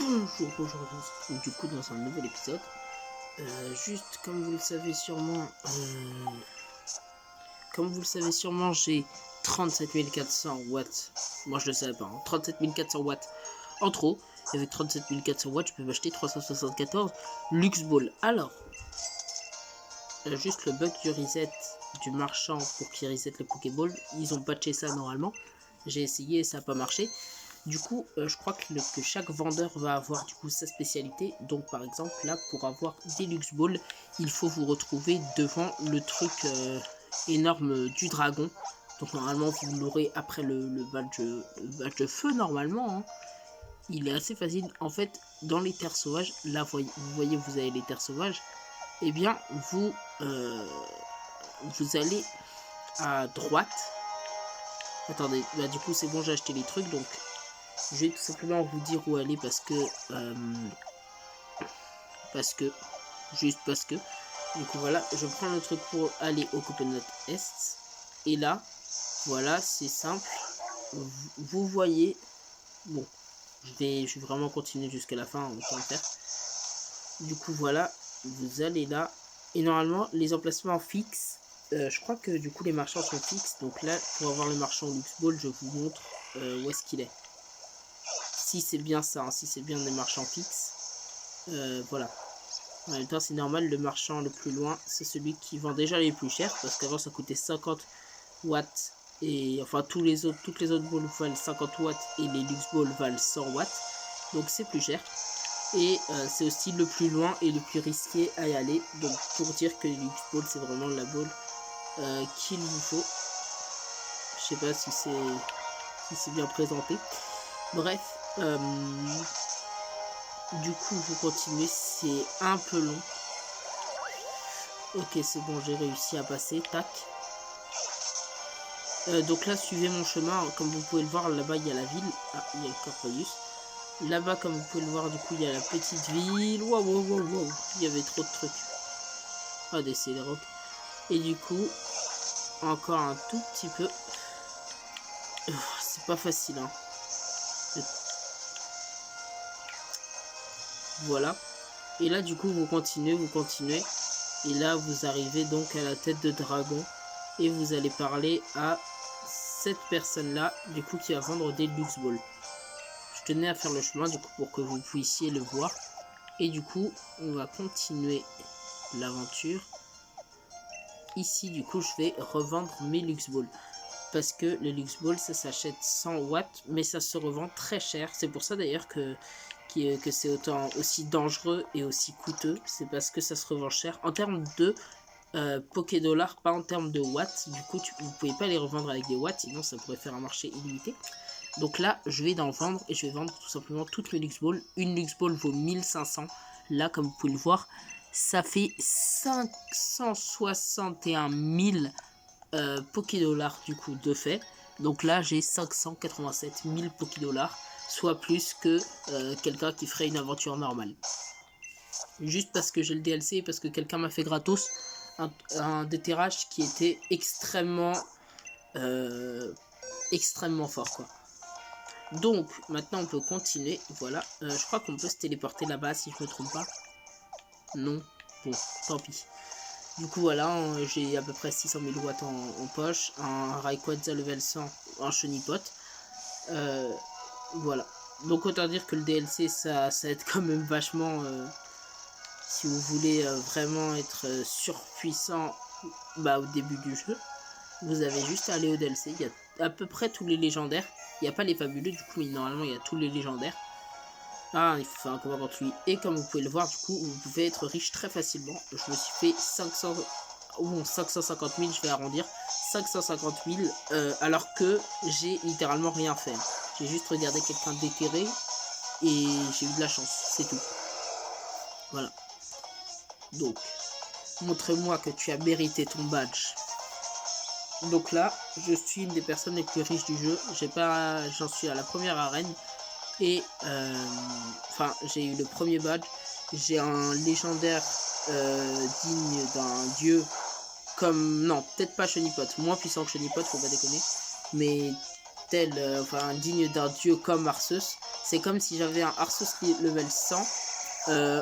Bonjour, aujourd'hui on se retrouve du coup dans un nouvel épisode. Juste comme vous le savez sûrement, j'ai 37 400 watts. Moi je le savais pas, hein. 37 400 watts en trop. Et avec 37 400 watts, je peux m'acheter 374 Lux Ball. Alors, juste le bug du reset du marchand pour qu'il reset le Pokéball, ils ont patché ça normalement. J'ai essayé et ça n'a pas marché. Du coup, je crois que chaque vendeur va avoir du coup sa spécialité. Donc par exemple, là, pour avoir des Lux Balls, il faut vous retrouver devant le truc énorme du dragon. Donc normalement, vous l'aurez après le badge de feu, normalement. Hein. Il est assez facile. En fait, dans les terres sauvages, là, vous voyez, vous avez les terres sauvages. Eh bien, vous allez à droite. Attendez, bah du coup, c'est bon, j'ai acheté les trucs, donc je vais tout simplement vous dire où aller parce que juste parce que du coup voilà, je prends le truc pour aller au Copenhague Est et là voilà, c'est simple, vous voyez, bon, je vais vraiment continuer jusqu'à la fin, autant le faire. Du coup voilà, vous allez là et normalement les emplacements fixes, je crois que du coup les marchands sont fixes, donc là pour avoir le marchand Lux Ball, je vous montre où est-ce qu'il est. Si c'est bien ça, hein, si c'est bien des marchands fixes, voilà. En même temps, c'est normal, le marchand le plus loin, c'est celui qui vend déjà les plus chers, parce qu'avant ça coûtait 50 watts, et enfin toutes les autres balles valent 50 watts, et les Lux Balls valent 100 watts, donc c'est plus cher. Et c'est aussi le plus loin et le plus risqué à y aller, donc pour dire que les Lux Balls c'est vraiment la balle qu'il vous faut. Je sais pas si c'est bien présenté. Bref, du coup vous continuez, c'est un peu long. Ok, c'est bon, j'ai réussi à passer, tac. Donc là, suivez mon chemin, comme vous pouvez le voir, là-bas il y a la ville. Ah, il y a le Corpus. Là-bas, comme vous pouvez le voir, du coup, il y a la petite ville. Wow, wow, wow, wow. Il y avait trop de trucs. Ah, des Célérocs. Et du coup, encore un tout petit peu. C'est pas facile, hein. Voilà. Et là, du coup, vous continuez. Et là, vous arrivez donc à la tête de dragon. Et vous allez parler à cette personne-là, du coup, qui va vendre des Lux Balls. Je tenais à faire le chemin, du coup, pour que vous puissiez le voir. Et du coup, on va continuer l'aventure. Ici, du coup, je vais revendre mes Lux Balls. Parce que les Lux Balls, ça s'achète 100 watts, mais ça se revend très cher. C'est pour ça d'ailleurs que c'est autant aussi dangereux et aussi coûteux. C'est parce que ça se revend cher. En termes de Pokédollars, pas en termes de watts. Du coup, vous pouvez pas les revendre avec des watts, sinon ça pourrait faire un marché illimité. Donc là, je vais en vendre et je vais vendre tout simplement toutes mes Lux Balls. Une Lux Ball vaut 1500. Là, comme vous pouvez le voir, ça fait 561 000 Pokédollars du coup de fait. Donc là, j'ai 587 000 Pokédollars, soit plus que quelqu'un qui ferait une aventure normale. Juste parce que j'ai le DLC et parce que quelqu'un m'a fait gratos un déterrage qui était extrêmement fort quoi. Donc maintenant on peut continuer. Voilà, je crois qu'on peut se téléporter là-bas si je me trompe pas. Non, bon, tant pis. Du coup voilà, j'ai à peu près 600 000 watts en poche, un Rayquaza level 100, un Chenipote. Voilà. Donc autant dire que le DLC ça aide quand même vachement si vous voulez vraiment être surpuissant au début du jeu. Vous avez juste à aller au DLC, il y a à peu près tous les légendaires. Il n'y a pas les fabuleux, du coup, mais normalement il y a tous les légendaires. Ah, il faut faire un combat contre lui. Et comme vous pouvez le voir, du coup, vous pouvez être riche très facilement. Je me suis fait 500 ou 550 000, je vais arrondir. 550 000, alors que j'ai littéralement rien fait. J'ai juste regardé quelqu'un déterrer et j'ai eu de la chance, c'est tout. Voilà. Donc, montre-moi que tu as mérité ton badge. Donc là, je suis une des personnes les plus riches du jeu. J'en suis à la première arène. Et j'ai eu le premier badge. J'ai un légendaire digne d'un dieu. Comme. Non, peut-être pas Chenipote. Moins puissant que Chenipote, faut pas déconner. Mais enfin digne d'un dieu comme Arceus. C'est comme si j'avais un Arceus level 100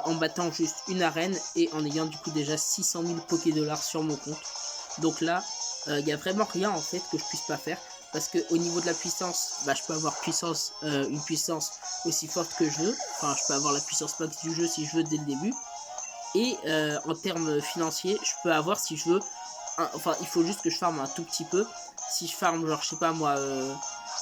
en battant juste une arène et en ayant du coup déjà 600 000 Pokédollars sur mon compte. Donc là, il n'y a vraiment rien en fait que je puisse pas faire. Parce que au niveau de la puissance, bah, je peux avoir une puissance aussi forte que je veux. Enfin, je peux avoir la puissance max du jeu si je veux dès le début. Et en termes financiers, je peux avoir si je veux... Enfin, il faut juste que je farme un tout petit peu. Si je farme, genre, je sais pas moi,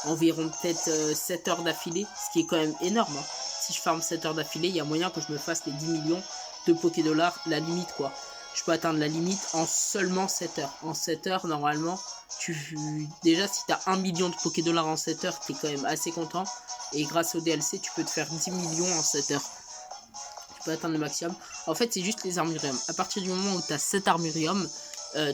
environ peut-être 7 heures d'affilée, ce qui est quand même énorme. Hein. Si je farme 7 heures d'affilée, il y a moyen que je me fasse les 10 millions de Pokédollars, la limite quoi. Je peux atteindre la limite en seulement 7 heures. En 7 heures, normalement, déjà si t'as 1 million de Pokédollars en 7 heures, t'es quand même assez content. Et grâce au DLC, tu peux te faire 10 millions en 7 heures. Tu peux atteindre le maximum. En fait, c'est juste les armuriums. À partir du moment où t'as 7 armuriums,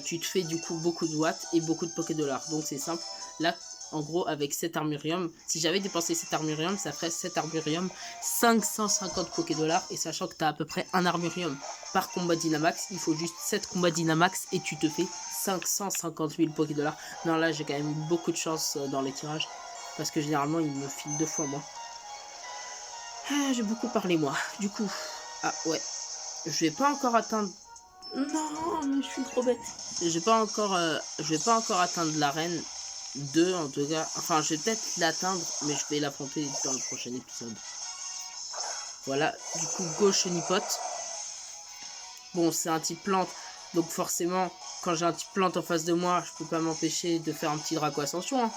tu te fais du coup beaucoup de watts et beaucoup de Pokédollars. Donc c'est simple. Là, en gros, avec 7 armuriums, si j'avais dépensé 7 armuriums, ça ferait 7 armuriums, 550 Pokédollars. Et sachant que tu as à peu près un armurium par combat Dynamax, il faut juste 7 combats Dynamax et tu te fais 550 000 Pokédollars. Non, là, j'ai quand même eu beaucoup de chance dans les tirages. Parce que généralement, il me file 2 fois moins. Ah, j'ai beaucoup parlé, moi. Du coup, ah ouais, je vais pas encore atteindre... Non, mais je suis trop bête. Je vais pas encore atteindre l'arène 2 en tout cas. Enfin, je vais peut-être l'atteindre, mais je vais l'affronter dans le prochain épisode. Voilà, du coup, go Chenipote. Bon, c'est un type plante, donc forcément, quand j'ai un type plante en face de moi, je peux pas m'empêcher de faire un petit Draco Ascension. Hein.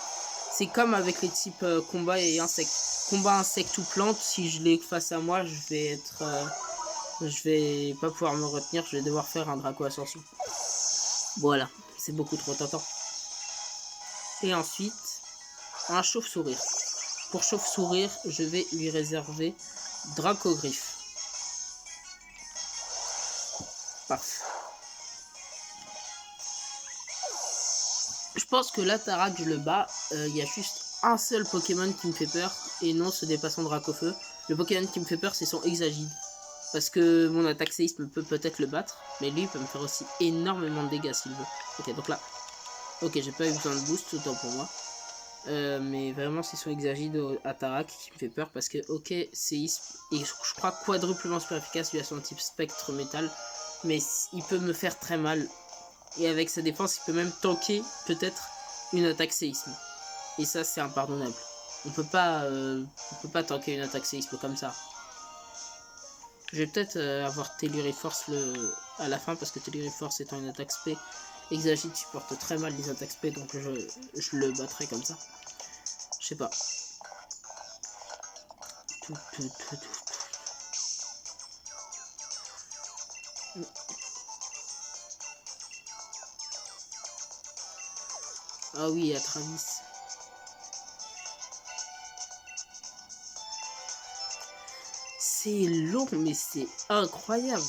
C'est comme avec les types combat et insectes. Combat insecte ou plante, si je l'ai face à moi, je vais pas pouvoir me retenir, je vais devoir faire un Draco Ascension. Voilà, c'est beaucoup trop tentant. Et ensuite, un chauve-sourire. Pour chauve-sourire, je vais lui réserver Dracogriffe. Parfait. Je pense que là, Tarak, je le bats. Il y a juste un seul Pokémon qui me fait peur. Et non, ce n'est pas son Dracofeu. Le Pokémon qui me fait peur, c'est son Exagide. Parce que mon attaque séisme peut peut-être le battre. Mais lui, il peut me faire aussi énormément de dégâts s'il veut. Ok, donc là. Ok, j'ai pas eu besoin de boost, autant pour moi. Mais vraiment, c'est son Exagide à Tarak qui me fait peur. Parce que, ok, séisme. Et je crois quadruplement super efficace. Lui a son type spectre métal. Mais il peut me faire très mal. Et avec sa défense, il peut même tanker peut-être une attaque séisme. Et ça, c'est impardonnable. On peut pas tanker une attaque séisme comme ça. Je vais peut-être avoir Telluriforce à la fin, parce que Telluriforce étant une attaque spé, Exagite supporte très mal les attaques spé, donc je le battrai comme ça. Je sais pas. Ah oui, à Travis. C'est long, mais c'est incroyable.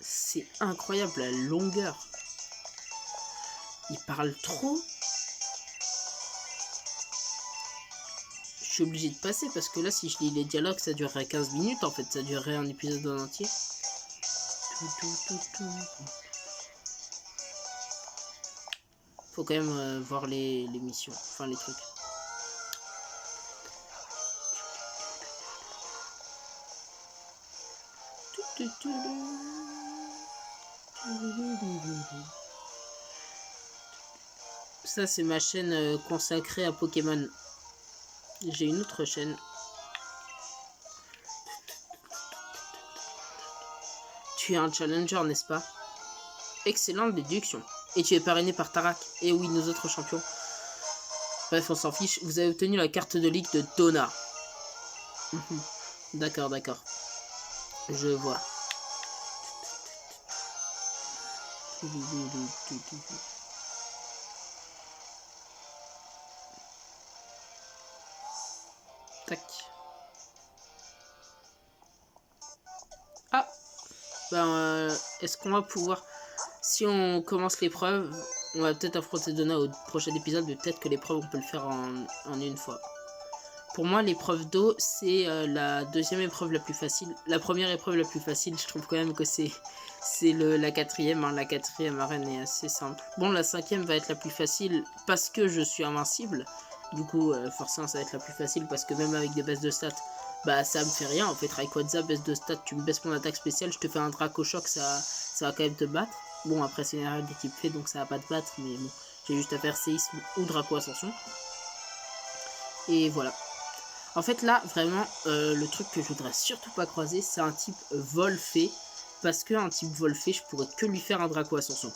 C'est incroyable la longueur. Il parle trop. Je suis obligé de passer parce que là, si je lis les dialogues, ça durerait 15 minutes. En fait, ça durerait un épisode en entier. Faut quand même voir les missions, enfin les trucs. Ça, c'est ma chaîne consacrée à Pokémon. J'ai une autre chaîne. Tu es un challenger, n'est-ce pas? Excellente déduction. Et tu es parrainé par Tarak. Et oui, nos autres champions. Bref, on s'en fiche. Vous avez obtenu la carte de ligue de Donna. D'accord, d'accord. Je vois. Tac. Ah. Ben, est-ce qu'on va pouvoir... Si on commence l'épreuve, on va peut-être affronter Donna au prochain épisode, mais peut-être que l'épreuve, on peut le faire en une fois. Pour moi, l'épreuve d'eau, c'est la deuxième épreuve la plus facile. La première épreuve la plus facile, je trouve quand même que c'est la quatrième. Hein. La quatrième arène est assez simple. Bon, la cinquième va être la plus facile parce que je suis invincible. Du coup, forcément, ça va être la plus facile parce que même avec des baisses de stats, bah ça me fait rien. En fait, Rayquaza, baisse de stats, tu me baisses mon attaque spéciale, je te fais un Draco Choc, ça va quand même te battre. Bon, après, c'est une erreur de type fait, donc ça va pas te battre, mais bon, j'ai juste à faire séisme ou Draco Ascension. Et voilà. En fait, là, vraiment, le truc que je voudrais surtout pas croiser, c'est un type Vol-Fée. Parce qu'un type Vol-Fée, je pourrais que lui faire un Draco Ascension.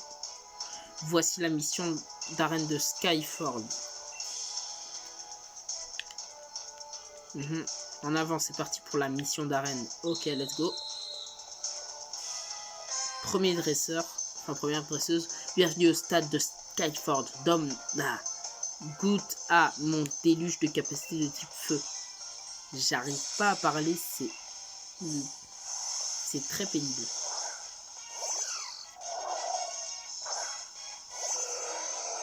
Voici la mission d'arène de Skyforge. En avant, c'est parti pour la mission d'arène. Ok, let's go. Premier dresseur, enfin première dresseuse. Bienvenue au stade de Skyforge. Domna, goûte à mon déluge de capacité de type feu. J'arrive pas à parler, c'est très pénible.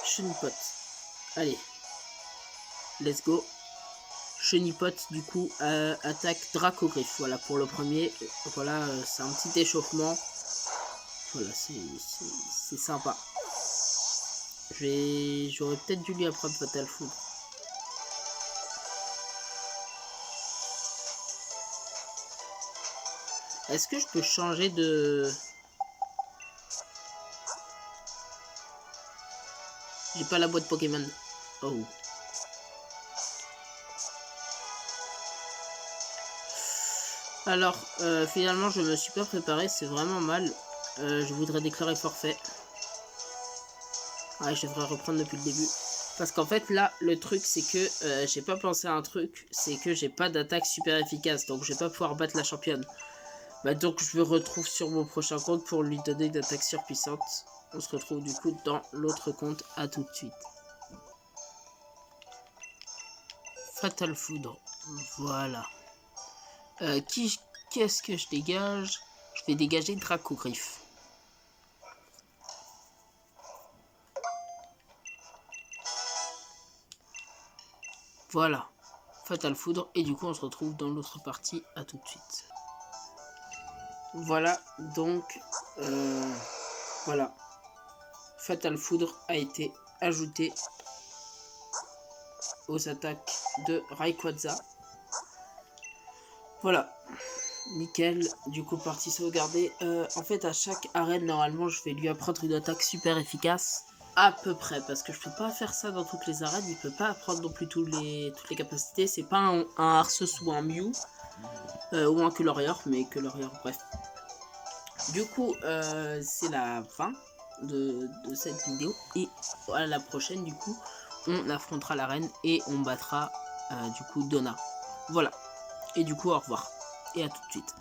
Chenipote. Allez. Let's go. Chenipote, du coup, attaque Dracogriffe. Voilà, pour le premier. Voilà, c'est un petit échauffement. Voilà, c'est sympa. J'aurais peut-être dû lui apprendre Fatal Foudre. Est-ce que je peux changer de... J'ai pas la boîte Pokémon. Oh. Alors, finalement, je me suis pas préparé. C'est vraiment mal. Je voudrais déclarer forfait. Ouais, je devrais reprendre depuis le début. Parce qu'en fait, là, le truc, c'est que j'ai pas pensé à un truc. C'est que j'ai pas d'attaque super efficace. Donc, je vais pas pouvoir battre la championne. Bah, donc, je me retrouve sur mon prochain compte pour lui donner une attaque surpuissante. On se retrouve du coup dans l'autre compte. À tout de suite. Fatal Foudre. Voilà. Qu'est-ce que je dégage? Je vais dégager Dracogriffe. Voilà. Fatal Foudre. Et du coup, on se retrouve dans l'autre partie. À tout de suite. Voilà. Donc, voilà. Fatal Foudre a été ajouté aux attaques de Rayquaza. Voilà. Nickel. Du coup, partie sauvegardée. En fait, à chaque arène, normalement, je vais lui apprendre une attaque super efficace. À peu près. Parce que je peux pas faire ça dans toutes les arènes. Il peut pas apprendre non plus toutes les capacités. C'est pas un Arceus ou un Mew. Ou un Colorior. Mais Colorior, bref. Du coup, c'est la fin de cette vidéo. Et à la prochaine, du coup, on affrontera la reine et on battra du coup Donna. Voilà. Et du coup, au revoir. Et à tout de suite.